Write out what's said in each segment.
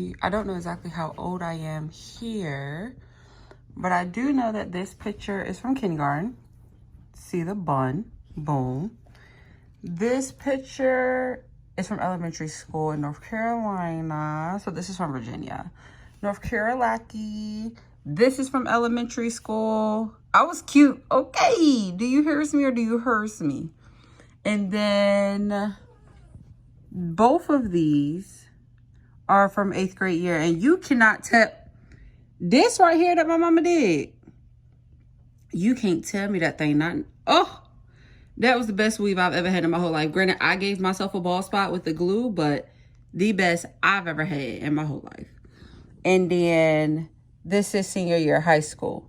see, I don't know exactly how old I am here, but I do know that this picture is from kindergarten. See the bun, boom. This picture is from elementary school in North Carolina. So this is from Virginia. North Carolina. This is from elementary school. I was cute. Okay. Do you hear me or do you hears me? And then both of these are from 8th grade year. And you cannot tell this right here that my mama did. You can't tell me that thing not. Oh, that was the best weave I've ever had in my whole life. Granted, I gave myself a bald spot with the glue, but the best I've ever had in my whole life. And then this is senior year high school.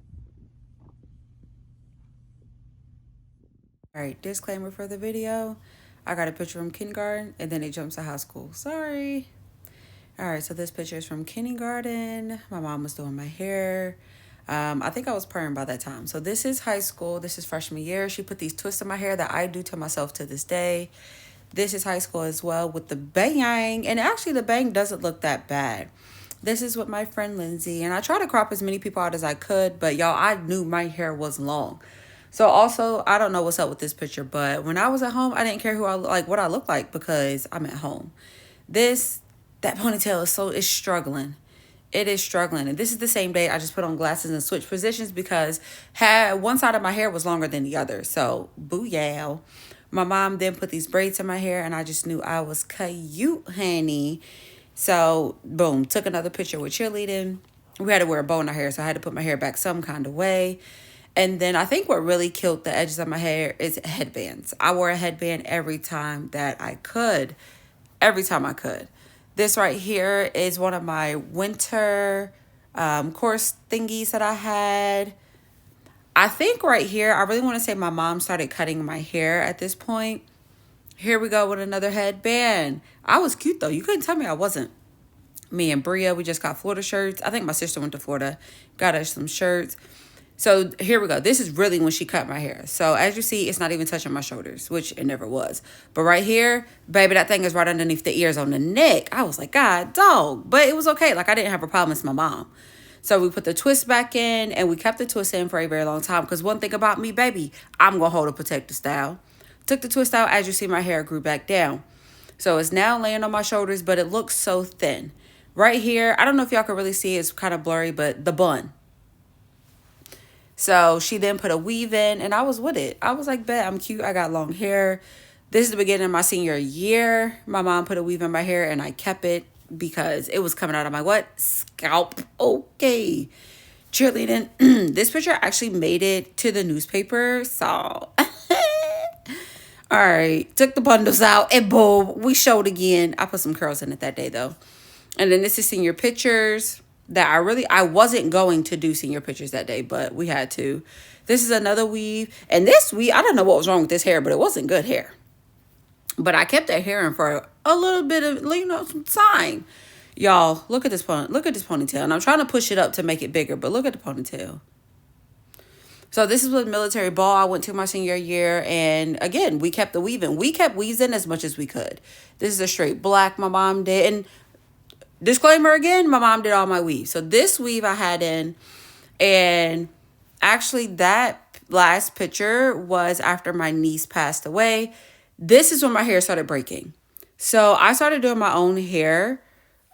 All right, disclaimer for the video. I got a picture from kindergarten and then it jumps to high school. Sorry. All right, so this picture is from kindergarten. My mom was doing my hair. I think I was permed by that time. So this is high school. This is freshman year. She put these twists in my hair that I do to myself to this day. This is high school as well with the bang. And actually the bang doesn't look that bad. This is with my friend Lindsay. And I try to crop as many people out as I could. But y'all, I knew my hair was long. So also, I don't know what's up with this picture. But when I was at home, I didn't care what I look like because I'm at home. That ponytail is struggling. It is struggling. And this is the same day I just put on glasses and switched positions because one side of my hair was longer than the other. So, booyah. My mom then put these braids in my hair and I just knew I was cute, honey. So, boom, took another picture with cheerleading. We had to wear a bow in our hair, so I had to put my hair back some kind of way. And then I think what really killed the edges of my hair is headbands. I wore a headband every time that I could. Every time I could. This right here is one of my winter course thingies that I had. I think right here, I really want to say my mom started cutting my hair at this point. Here we go with another headband. I was cute though. You couldn't tell me I wasn't. Me and Bria, we just got Florida shirts. I think my sister went to Florida, got us some shirts. So here we go. This is really when she cut my hair. So as you see, it's not even touching my shoulders, which it never was. But right here, baby, that thing is right underneath the ears on the neck. I was like, God, dog. But it was okay. Like, I didn't have a problem with my mom. So we put the twist back in, and we kept the twist in for a very long time. Because one thing about me, baby, I'm going to hold a protective style. Took the twist out. As you see, my hair grew back down. So it's now laying on my shoulders, but it looks so thin. Right here, I don't know if y'all can really see. It's kind of blurry, but the bun. So she then put a weave in and I was with it. I was like, bet, I'm cute. I got long hair. This is the beginning of my senior year. My mom put a weave in my hair and I kept it because it was coming out of my what? Scalp. Okay. Cheerleading. This picture actually made it to the newspaper. So, all right. Took the bundles out and boom, we showed again. I put some curls in it that day though. And then this is senior pictures. That I wasn't going to do senior pictures that day, but we had to. This is another weave. And this weave, I don't know what was wrong with this hair, but it wasn't good hair. But I kept that hair in for a little bit of, some time. Y'all, look at this ponytail. And I'm trying to push it up to make it bigger, but look at the ponytail. So this is with military ball I went to my senior year. And again, we kept the weaving. We kept weaves in as much as we could. This is a straight black my mom did. And disclaimer again, my mom did all my weaves. So this weave I had in, and actually that last picture was after my niece passed away. This is when my hair started breaking. So I started doing my own hair.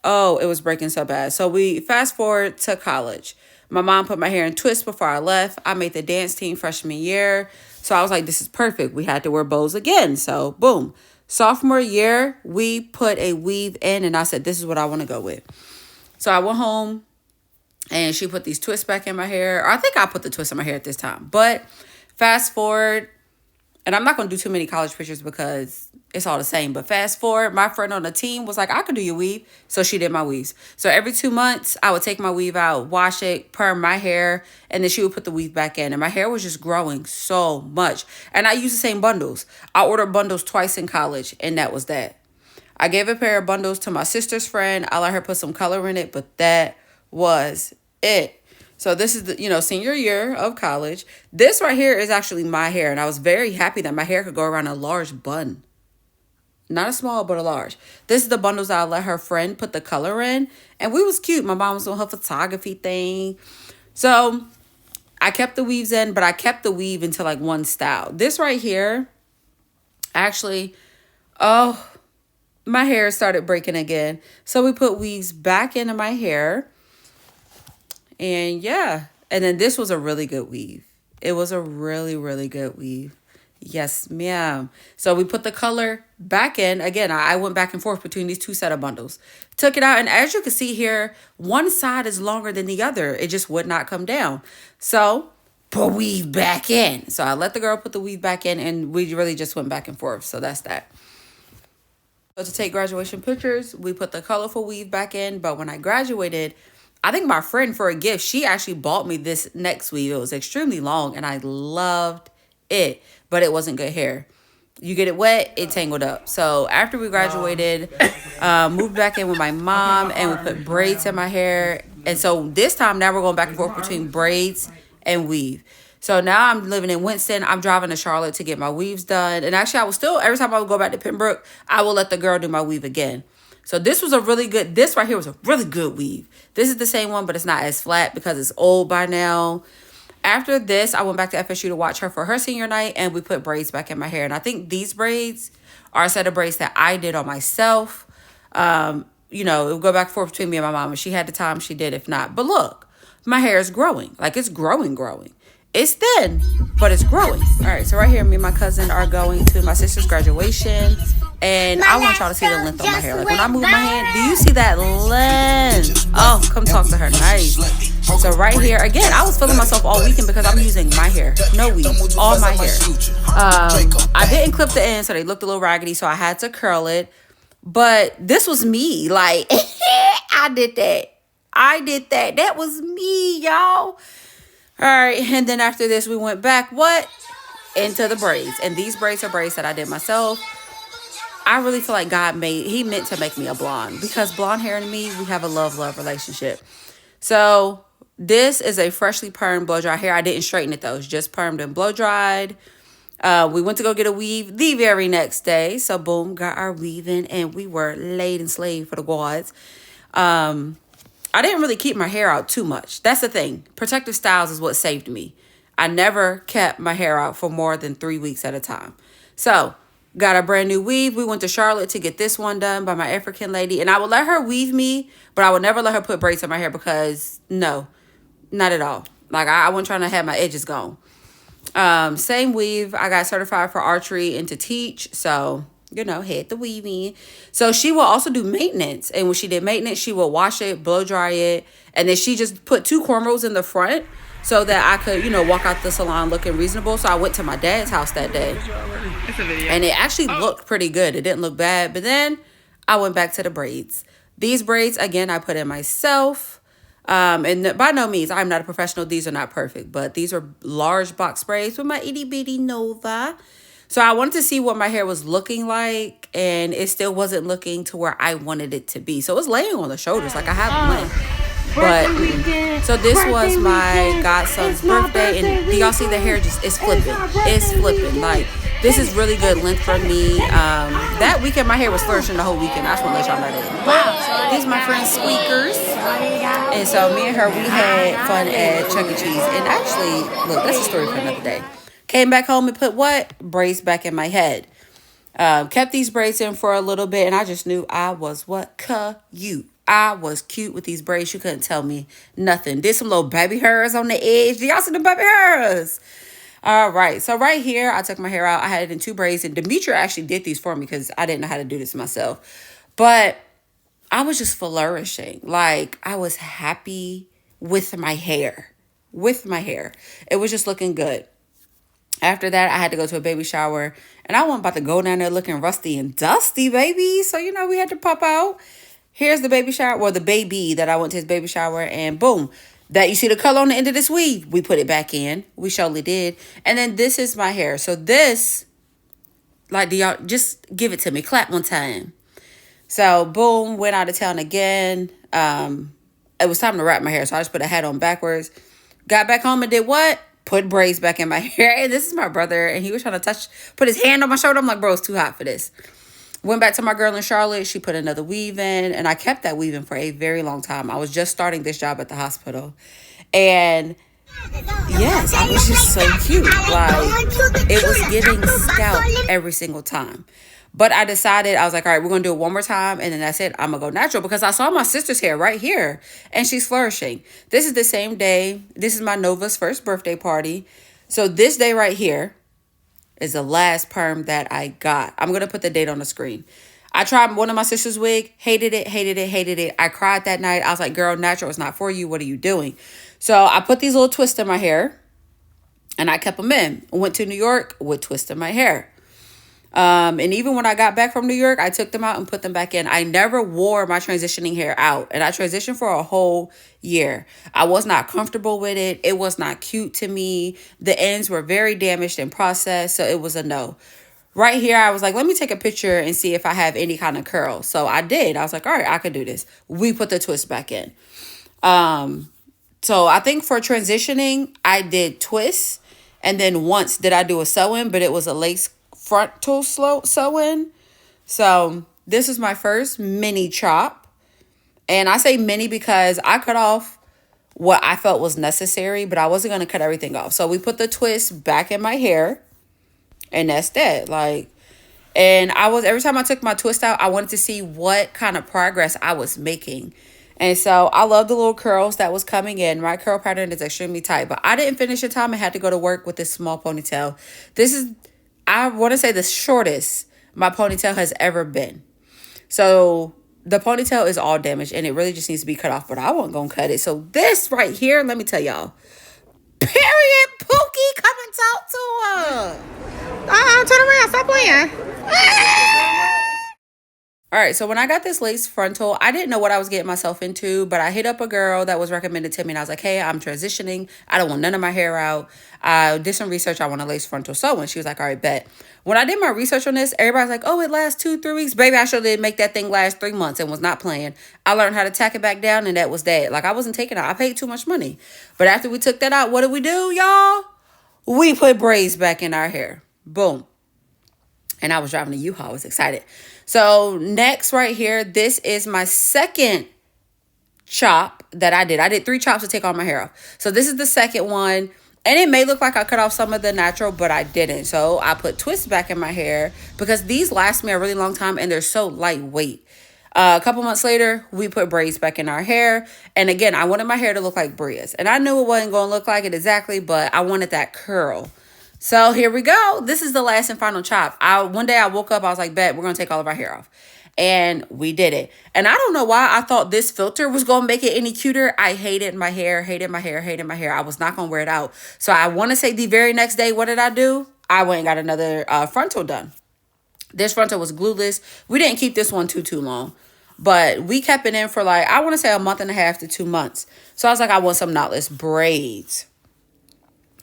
Oh, it was breaking so bad. So we fast forward to college. My mom put my hair in twists before I left. I made the dance team freshman year. So I was like, this is perfect. We had to wear bows again. So boom. Sophomore year, we put a weave in and I said, this is what I want to go with. So I went home and she put these twists back in my hair. Or I think I put the twist in my hair at this time. But fast forward, and I'm not going to do too many college pictures because it's all the same. But fast forward, my friend on the team was like, I could do your weave. So she did my weaves. So every 2 months, I would take my weave out, wash it, perm my hair, and then she would put the weave back in. And my hair was just growing so much. And I used the same bundles. I ordered bundles twice in college, and that was that. I gave a pair of bundles to my sister's friend. I let her put some color in it, but that was it. So this is the, senior year of college. This right here is actually my hair. And I was very happy that my hair could go around a large bun. not a small, but a large. This is the bundles I let her friend put the color in. And we was cute. My mom was on her photography thing. So I kept the weaves in, but I kept the weave into like one style. This right here, actually, oh, my hair started breaking again. So we put weaves back into my hair. And yeah. And then this was a really good weave. It was a really, really good weave. Yes, ma'am. So we put the color back in. Again, I went back and forth between these two set of bundles. Took it out. And as you can see here, one side is longer than the other. It just would not come down. So put weave back in. So I let the girl put the weave back in. And we really just went back and forth. So that's that. So to take graduation pictures, we put the colorful weave back in. But when I graduated, I think my friend, for a gift, she actually bought me this next weave. It was extremely long and I loved it, but it wasn't good hair. You get it wet, it tangled up. So after we graduated, moved back in with my mom and we put braids in my hair. And so this time now we're going back and forth between braids and weave. So now I'm living in Winston. I'm driving to Charlotte to get my weaves done. And actually I will still, every time I would go back to Pembroke, I will let the girl do my weave again. So this was a really good, this right here was a really good weave. This is the same one, but it's not as flat because it's old by now. After this, I went back to FSU to watch her for her senior night, and we put braids back in my hair. And I think these braids are a set of braids that I did on myself. You know, it would go back and forth between me and my mom. If she had the time, she did. If not, but look, my hair is growing. Like, it's growing. It's thin, but it's growing. All right, so right here, me and my cousin are going to my sister's graduation. And I want y'all to see the length on my hair. Like, when I move my hand, do you see that length? Oh, come talk to her. Nice. So right here, again, I was feeling myself all weekend because I'm using my hair. No weave. All my hair. I didn't clip the ends, so they looked a little raggedy, so I had to curl it. But this was me. Like, I did that. That was me, y'all. All right, and then after this, we went back, into the braids. And these braids are braids that I did myself. I really feel like he meant to make me a blonde because blonde hair and me, we have a love-love relationship. So this is a freshly permed blow-dry hair. I didn't straighten it though. It's just permed and blow-dried. We went to go get a weave the very next day. So boom, got our weave in and we were laid and slaved for the quads. I didn't really keep my hair out too much. That's the thing. Protective styles is what saved me. I never kept my hair out for more than 3 weeks at a time. So got a brand new weave. We went to Charlotte to get this one done by my African lady. And I would let her weave me, but I would never let her put braids in my hair because no, not at all. Like I wasn't trying to have my edges gone. Same weave. I got certified for archery and to teach. So, you know, had the weaving. So she will also do maintenance. And when she did maintenance, she will wash it, blow dry it. And then she just put 2 cornrows in the front so that I could, you know, walk out the salon looking reasonable. So I went to my dad's house that day. And it actually looked pretty good. It didn't look bad. But then I went back to the braids. These braids, again, I put in myself. And by no means, I'm not a professional. These are not perfect. But these are large box braids with my itty bitty Nova. So I wanted to see what my hair was looking like. And it still wasn't looking to where I wanted it to be. So it was laying on the shoulders like I have length. But so this was my godson's birthday, and do y'all see the hair just it's flipping like this is really good length for me. That weekend my hair was flourishing the whole weekend. I just want to let y'all know that. Wow. These my friend Squeakers, and so me and her, we had fun at Chuck E. Cheese. And actually, look, that's a story for another day. Came back home and put braids back in my head. Kept these braids in for a little bit, and I just knew I was cute. I was cute with these braids. You couldn't tell me nothing. Did some little baby hairs on the edge. Do y'all see the baby hairs? All right. So right here, I took my hair out. I had it in 2 braids. And Demetra actually did these for me because I didn't know how to do this myself. But I was just flourishing. Like, I was happy with my hair. It was just looking good. After that, I had to go to a baby shower. And I wasn't about to go down there looking rusty and dusty, baby. So, you know, we had to pop out. Here's the baby shower, well, the baby that I went to his baby shower, and boom, that you see the color on the end of this weave, we put it back in. We surely did. And then this is my hair. So this, like, do y'all just give it to me? Clap one time. So boom, went out of town again. It was time to wrap my hair, so I just put a hat on backwards. Got back home and did what? Put braids back in my hair. And this is my brother, and he was trying to put his hand on my shoulder. I'm like, bro, it's too hot for this. Went back to my girl in Charlotte. She put another weave in, and I kept that weave in for a very long time. I was just starting this job at the hospital. And yes, I was just so cute. Like, it was getting scalped every single time. But I decided, I was like, all right, we're going to do it one more time. And then that's it. I'm going to go natural because I saw my sister's hair right here and she's flourishing. This is the same day. This is my Nova's first birthday party. So this day right here is the last perm that I got. I'm going to put the date on the screen. I tried one of my sister's wig, hated it, hated it, hated it. I cried that night. I was like, girl, natural is not for you. What are you doing? So I put these little twists in my hair and I kept them in. I went to New York with twists in my hair. And even when I got back from New York, I took them out and put them back in. I never wore my transitioning hair out. And I transitioned for a whole year. I was not comfortable with it. It was not cute to me. The ends were very damaged and processed. So it was a no. Right here, I was like, let me take a picture and see if I have any kind of curl. So I did. I was like, all right, I could do this. We put the twist back in. So I think for transitioning, I did twists. And then once did I do a sew-in, but it was a lace frontal sew-in. So this is my first mini chop. And I say mini because I cut off what I felt was necessary, but I wasn't going to cut everything off. So we put the twist back in my hair. And that's that. Like, and every time I took my twist out, I wanted to see what kind of progress I was making. And so I love the little curls that was coming in. My curl pattern is extremely tight, but I didn't finish the time. I had to go to work with this small ponytail. This is, I want to say, the shortest my ponytail has ever been. So the ponytail is all damaged and it really just needs to be cut off, but I wasn't going to cut it. So this right here, let me tell y'all, period, Pookie, come and talk to her. Turn around, stop playing. All right, so when I got this lace frontal, I didn't know what I was getting myself into, but I hit up a girl that was recommended to me, and I was like, hey, I'm transitioning. I don't want none of my hair out. I did some research. I want a lace frontal sew-in. She was like, all right, bet. When I did my research on this, everybody's like, oh, it lasts 2-3 weeks. Baby, I sure did make that thing last 3 months and was not playing. I learned how to tack it back down, and that was that. Like, I wasn't taking it out. I paid too much money. But after we took that out, what did we do, y'all? We put braids back in our hair. Boom. And I was driving a U-Haul. I was excited. So next right here, this is my second chop that I did. I did 3 chops to take all my hair off. So this is the second one. And it may look like I cut off some of the natural, but I didn't. So I put twists back in my hair because these last me a really long time and they're so lightweight. A couple months later, we put braids back in our hair. And again, I wanted my hair to look like Bria's. And I knew it wasn't going to look like it exactly, but I wanted that curl. So here we go. This is the last and final chop. One day I woke up, I was like, bet, we're going to take all of our hair off. And we did it. And I don't know why I thought this filter was going to make it any cuter. I hated my hair, hated my hair, hated my hair. I was not going to wear it out. So I want to say the very next day, what did I do? I went and got another frontal done. This frontal was glueless. We didn't keep this one too long. But we kept it in for like, I want to say 1.5 to 2 months. So I was like, I want some knotless braids.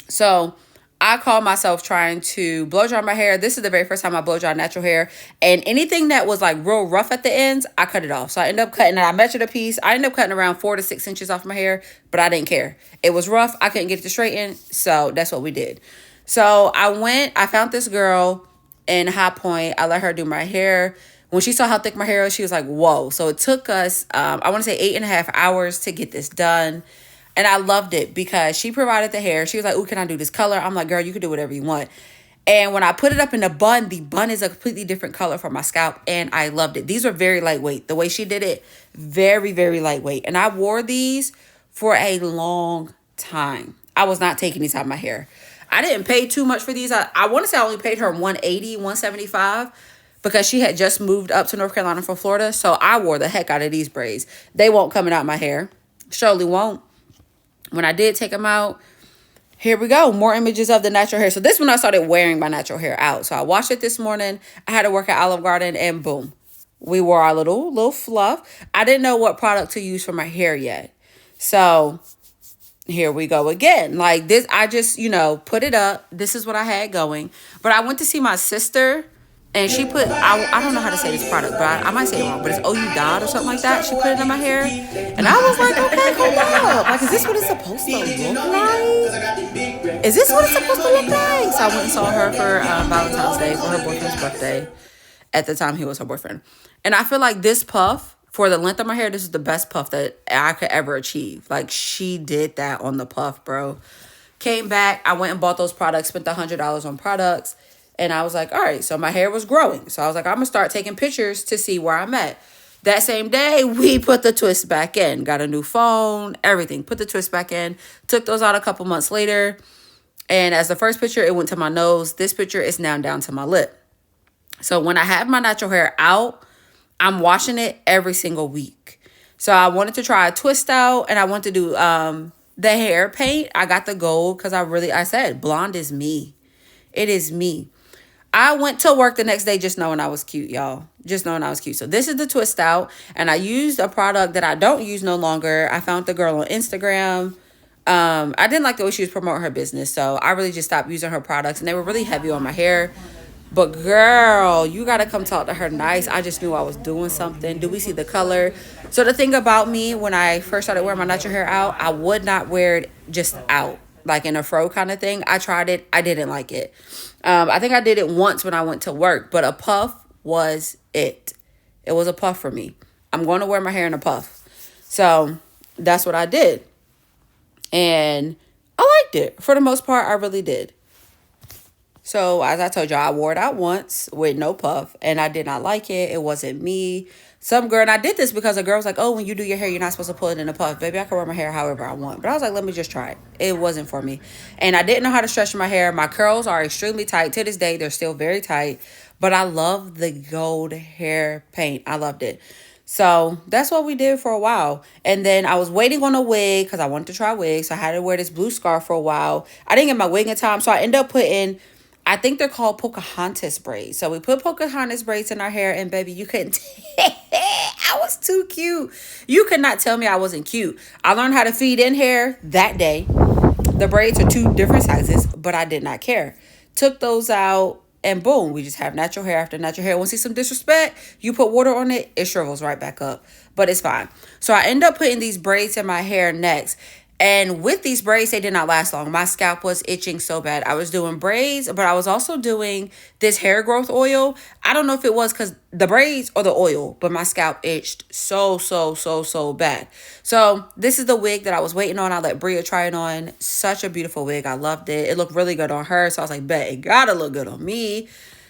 So I call myself trying to blow dry my hair. This is the very first time I blow dry natural hair. And anything that was like real rough at the ends, I cut it off. So I ended up cutting it. I measured a piece. I ended up cutting around 4 to 6 inches off my hair, but I didn't care. It was rough. I couldn't get it to straighten. So that's what we did. So I found this girl in High Point. I let her do my hair. When she saw how thick my hair was, she was like, whoa. So it took us, I want to say 8.5 hours to get this done. And I loved it because she provided the hair. She was like, ooh, can I do this color? I'm like, girl, you can do whatever you want. And when I put it up in the bun is a completely different color for my scalp. And I loved it. These are very lightweight. The way she did it, very, very lightweight. And I wore these for a long time. I was not taking these out of my hair. I didn't pay too much for these. I want to say I only paid her $180, $175 because she had just moved up to North Carolina from Florida. So I wore the heck out of these braids. They won't coming out my hair. Surely won't. When I did take them out, here we go. More images of the natural hair. So this one I started wearing my natural hair out. So I washed it this morning. I had to work at Olive Garden and boom. We wore our little fluff. I didn't know what product to use for my hair yet. So here we go again. Like this, I just, put it up. This is what I had going. But I went to see my sister. And she put, I don't know how to say this product, but I might say it wrong, but it's OU Dot or something like that. She put it in my hair. And I was like, okay, hold up. Like, is this what it's supposed to look like? Is this what it's supposed to look like? So I went and saw her for Valentine's Day, for her boyfriend's birthday. At the time, he was her boyfriend. And I feel like this puff, for the length of my hair, this is the best puff that I could ever achieve. Like, she did that on the puff, bro. Came back, I went and bought those products, spent $100 on products. And I was like, all right, so my hair was growing. So I was like, I'm going to start taking pictures to see where I'm at. That same day, we put the twist back in. Got a new phone, everything. Put the twist back in. Took those out a couple months later. And as the first picture, it went to my nose. This picture is now down to my lip. So when I have my natural hair out, I'm washing it every single week. So I wanted to try a twist out, and I want to do the hair paint. I got the gold because I said, blonde is me. It is me. I went to work the next day just knowing I was cute, y'all. Just knowing I was cute. So this is the twist out, and I used a product that I don't use no longer. I found the girl on Instagram. I didn't like the way she was promoting her business, so I really just stopped using her products, and they were really heavy on my hair. But girl, you gotta come talk to her nice. I just knew I was doing something. Do we see the color? So the thing about me, when I first started wearing my natural hair out, I would not wear it just out, like in a fro kind of thing. I tried it. I didn't like it. I think I did it once when I went to work, but a puff was it. It was a puff for me. I'm going to wear my hair in a puff. So that's what I did. And I liked it. For the most part, I really did. So as I told y'all, I wore it out once with no puff, and I did not like it. It wasn't me. Some girl, and I did this because a girl was like, oh, when you do your hair, you're not supposed to pull it in a puff. Baby, I can wear my hair however I want. But I was like, let me just try it. It wasn't for me. And I didn't know how to stretch my hair. My curls are extremely tight. To this day, they're still very tight. But I love the gold hair paint. I loved it. So that's what we did for a while. And then I was waiting on a wig because I wanted to try wigs. So I had to wear this blue scarf for a while. I didn't get my wig in time. So I ended up putting, I think they're called Pocahontas braids. So we put Pocahontas braids in our hair, and baby, you couldn't. I was too cute. You could not tell me I wasn't cute. I learned how to feed in hair that day. The braids are two different sizes, but I did not care. Took those out, and boom, we just have natural hair after natural hair. Want to see some disrespect? You put water on it, it shrivels right back up. But it's fine. So I end up putting these braids in my hair next. And with these braids, they did not last long. My scalp was itching so bad. I was doing braids, but I was also doing this hair growth oil. I don't know if it was because the braids or the oil, but my scalp itched so bad. So this is the wig that I was waiting on. I let Bria try it on. Such a beautiful wig. I loved it. It looked really good on her. So I was like, bet, it gotta look good on me.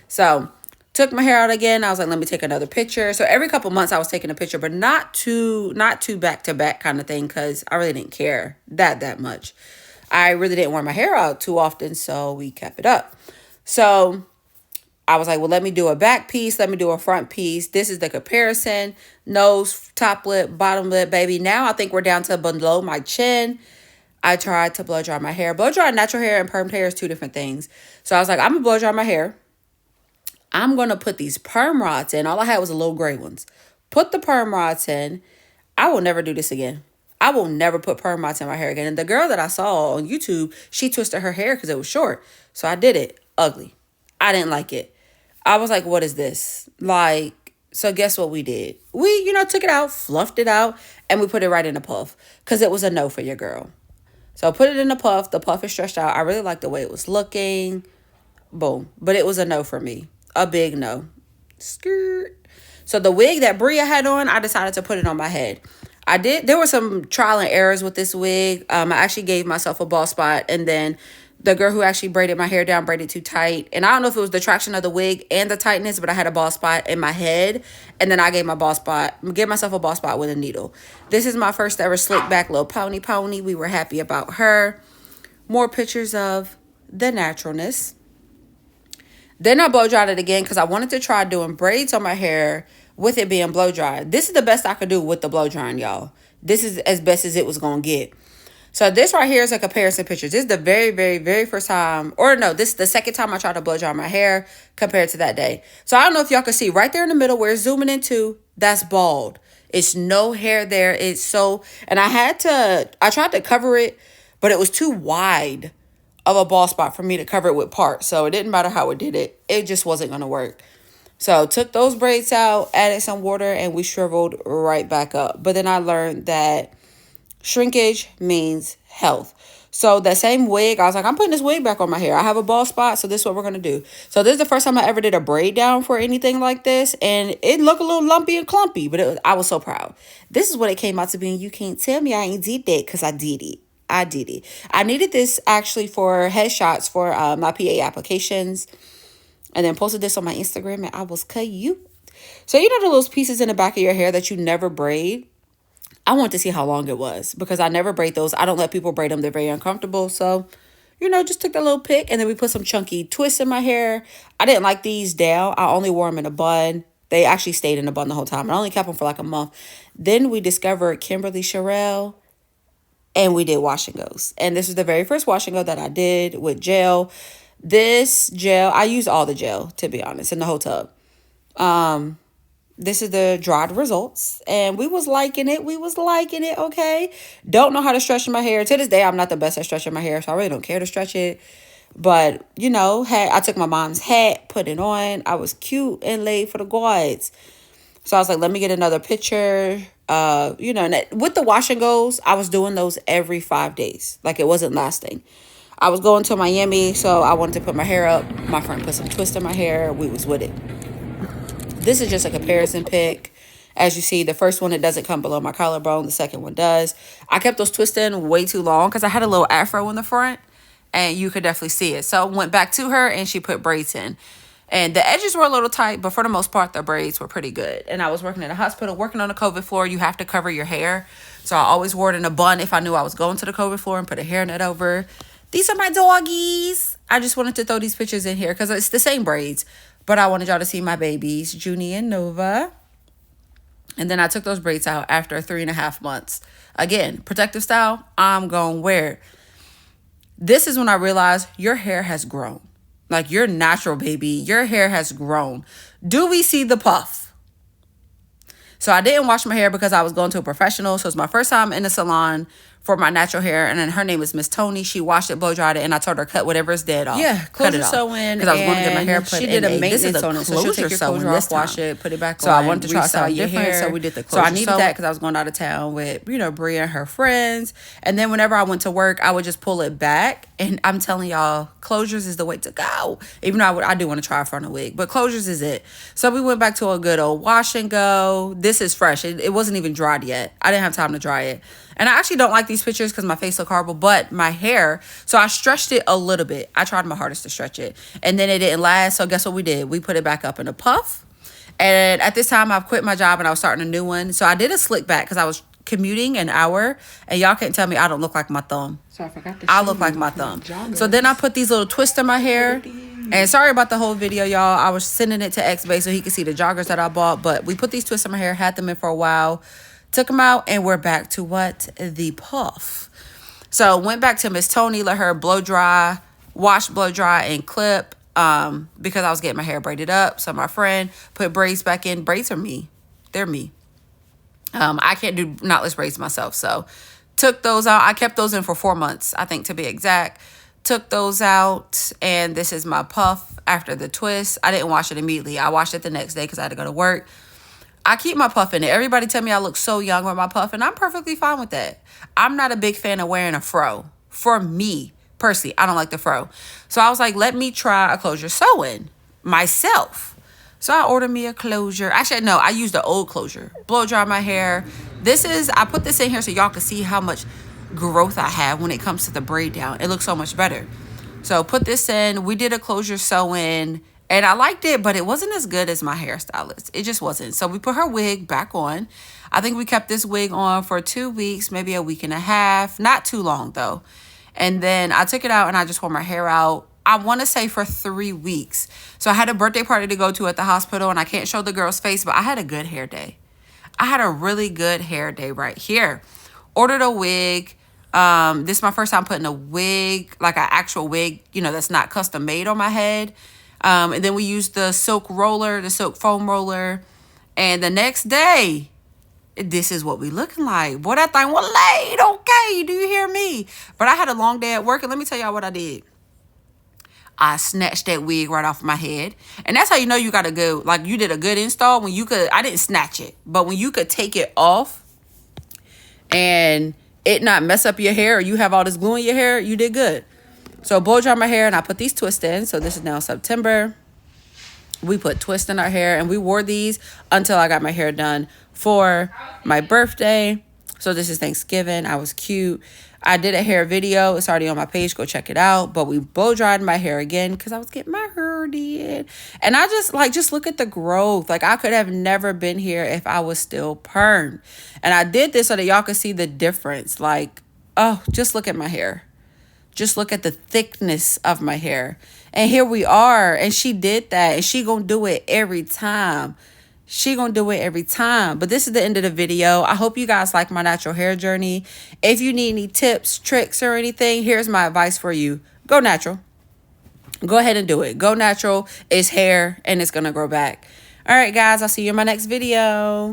So took my hair out again. I was like, let me take another picture. So every couple months I was taking a picture, but not too back to back kind of thing, because I really didn't care that much. I really didn't wear my hair out too often, so we kept it up. So I was like, well, let me do a back piece. Let me do a front piece. This is the comparison. Nose, top lip, bottom lip, baby. Now I think we're down to below my chin. I tried to blow dry my hair. Blow dry natural hair and permed hair is two different things. So I was like, I'm going to blow dry my hair. I'm going to put these perm rods in. All I had was the little gray ones. Put the perm rods in. I will never do this again. I will never put perm rods in my hair again. And the girl that I saw on YouTube, she twisted her hair because it was short. So I did it. Ugly. I didn't like it. I was like, what is this? Like, so guess what we did? We, took it out, fluffed it out, and we put it right in a puff because it was a no for your girl. So put it in a puff. The puff is stretched out. I really liked the way it was looking. Boom. But it was a no for me. A big no. Skirt. So the wig that Bria had on, I decided to put it on my head. There were some trial and errors with this wig. I actually gave myself a bald spot, and then the girl who actually braided my hair down braided too tight. And I don't know if it was the traction of the wig and the tightness, but I had a bald spot in my head, and then I gave myself a bald spot with a needle. This is my first ever slick back little pony. We were happy about her. More pictures of the naturalness. Then I blow dried it again because I wanted to try doing braids on my hair with it being blow dried. This is the best I could do with the blow drying, y'all. This is as best as it was going to get. So this right here is a comparison picture. This is the very first time, or no, this is the second time I tried to blow dry my hair compared to that day. So I don't know if y'all can see right there in the middle where it's zooming into, that's bald. It's no hair there. It's so, and I tried to cover it, but it was too wide of a bald spot for me to cover it with parts. So it didn't matter how it did it. It just wasn't going to work. So took those braids out, added some water, and we shriveled right back up. But then I learned that Shrinkage means health. So that same wig, I was like, I'm putting this wig back on my hair. I have a bald spot, so this is what we're going to do. So this is the first time I ever did a braid down for anything like this. And it looked a little lumpy and clumpy, but I was so proud. This is what it came out to be. And you can't tell me I ain't did that because I did it. I did it. I needed this actually for headshots for my PA applications. And then posted this on my Instagram and I was cute. So you know the little pieces in the back of your hair that you never braid? I want to see how long it was because I never braid those. I don't let people braid them. They're very uncomfortable. So, just took that little pick and then we put some chunky twists in my hair. I didn't like these down. I only wore them in a bun. They actually stayed in a bun the whole time. I only kept them for like a month. Then we discovered Kimberly Sherrill and we did wash and goes. And this was the very first wash and go that I did with gel. This gel, I use all the gel, to be honest, in the whole tub. This is the dried results. And we was liking it. Okay. Don't know how to stretch my hair. To this day, I'm not the best at stretching my hair, so I really don't care to stretch it. But, I took my mom's hat, put it on. I was cute and laid for the gods. So I was like, let me get another picture. And with the wash and goes, I was doing those every 5 days. Like, it wasn't lasting. I was going to Miami, so I wanted to put my hair up. My friend put some twist in my hair. We was with it. This is just a comparison pic. As you see, the first one, it doesn't come below my collarbone. The second one does. I kept those twists in way too long because I had a little afro in the front. And you could definitely see it. So I went back to her and she put braids in. And the edges were a little tight, but for the most part, the braids were pretty good. And I was working in a hospital, working on a COVID floor. You have to cover your hair. So I always wore it in a bun if I knew I was going to the COVID floor and put a hairnet over. These are my doggies. I just wanted to throw these pictures in here because it's the same braids. But I wanted y'all to see my babies, Junie and Nova. And then I took those braids out after 3.5 months. Again, protective style, I'm going to wear it. This is when I realized your hair has grown. Like your natural baby, your hair has grown. Do we see the puff? So I didn't wash my hair because I was going to a professional. So it's my first time in the salon for my natural hair. And then her name is Miss Tony. She washed it, blow dried it, and I told her cut whatever is dead off. Yeah, closure sewing. Because I was going to get my hair put in. She did a maintenance on it. So she'll take your closure off, wash it, put it back on. So I wanted to try something different. So we did the closure. So I needed that because I was going out of town with, Bria and her friends. And then whenever I went to work, I would just pull it back. And I'm telling y'all, closures is the way to go. Even though I do want to try a frontal wig. But closures is it. So we went back to a good old wash and go. This is fresh. It wasn't even dried yet. I didn't have time to dry it. And I actually don't like these pictures because my face look horrible, but my hair, so I stretched it a little bit. I tried my hardest to stretch it. And then it didn't last, so guess what we did? We put it back up in a puff. And at this time, I've quit my job and I was starting a new one. So I did a slick back because I was commuting an hour. And y'all can't tell me I don't look like my thumb. So I forgot to I look like my thumb. So then I put these little twists in my hair. And sorry about the whole video, y'all. I was sending it to X-Bay so he could see the joggers that I bought. But we put these twists in my hair, had them in for a while. Took them out, and we're back to what? The puff. So went back to Miss Tony, let her blow dry, wash, blow dry, and clip because I was getting my hair braided up. So my friend put braids back in. Braids are me. They're me. I can't do knotless braids myself. So took those out. I kept those in for 4 months, I think, to be exact. Took those out, and this is my puff after the twist. I didn't wash it immediately. I washed it the next day because I had to go to work. I keep my puff in it. Everybody tell me I look so young with my puff, and I'm perfectly fine with that. I'm not a big fan of wearing a fro. For me, personally, I don't like the fro. So I was like, let me try a closure sewing myself. So I ordered me a closure. Actually, no, I used the old closure. Blow dry my hair. I put this in here so y'all can see how much growth I have when it comes to the braid down. It looks so much better. So put this in. We did a closure sewing. And I liked it, but it wasn't as good as my hairstylist. It just wasn't. So we put her wig back on. I think we kept this wig on for 2 weeks, maybe a week and a half. Not too long, though. And then I took it out and I just wore my hair out. I want to say for 3 weeks. So I had a birthday party to go to at the hospital, and I can't show the girl's face, but I had a good hair day. I had a really good hair day right here. Ordered a wig. This is my first time putting a wig, like an actual wig, that's not custom made on my head. And then we used the silk roller, the silk foam roller. And the next day, this is what we looking like. Boy, that thing was laid. Okay, do you hear me? But I had a long day at work, and let me tell y'all what I did. I snatched that wig right off my head. And that's how you know you got a good, like you did a good install when you could, I didn't snatch it, but when you could take it off and it not mess up your hair or you have all this glue in your hair, you did good. So blow dry my hair and I put these twists in. So this is now September. We put twists in our hair and we wore these until I got my hair done for my birthday. So this is Thanksgiving. I was cute. I did a hair video. It's already on my page. Go check it out. But we blow dried my hair again because I was getting my hair did. And I just look at the growth. Like I could have never been here if I was still permed. And I did this so that y'all could see the difference. Like, oh, just look at my hair. Just look at the thickness of my hair. And here we are. And she did that. And she gonna do it every time. She gonna do it every time. But this is the end of the video. I hope you guys like my natural hair journey. If you need any tips, tricks, or anything, here's my advice for you. Go natural. Go ahead and do it. Go natural. It's hair and it's gonna grow back. All right, guys. I'll see you in my next video.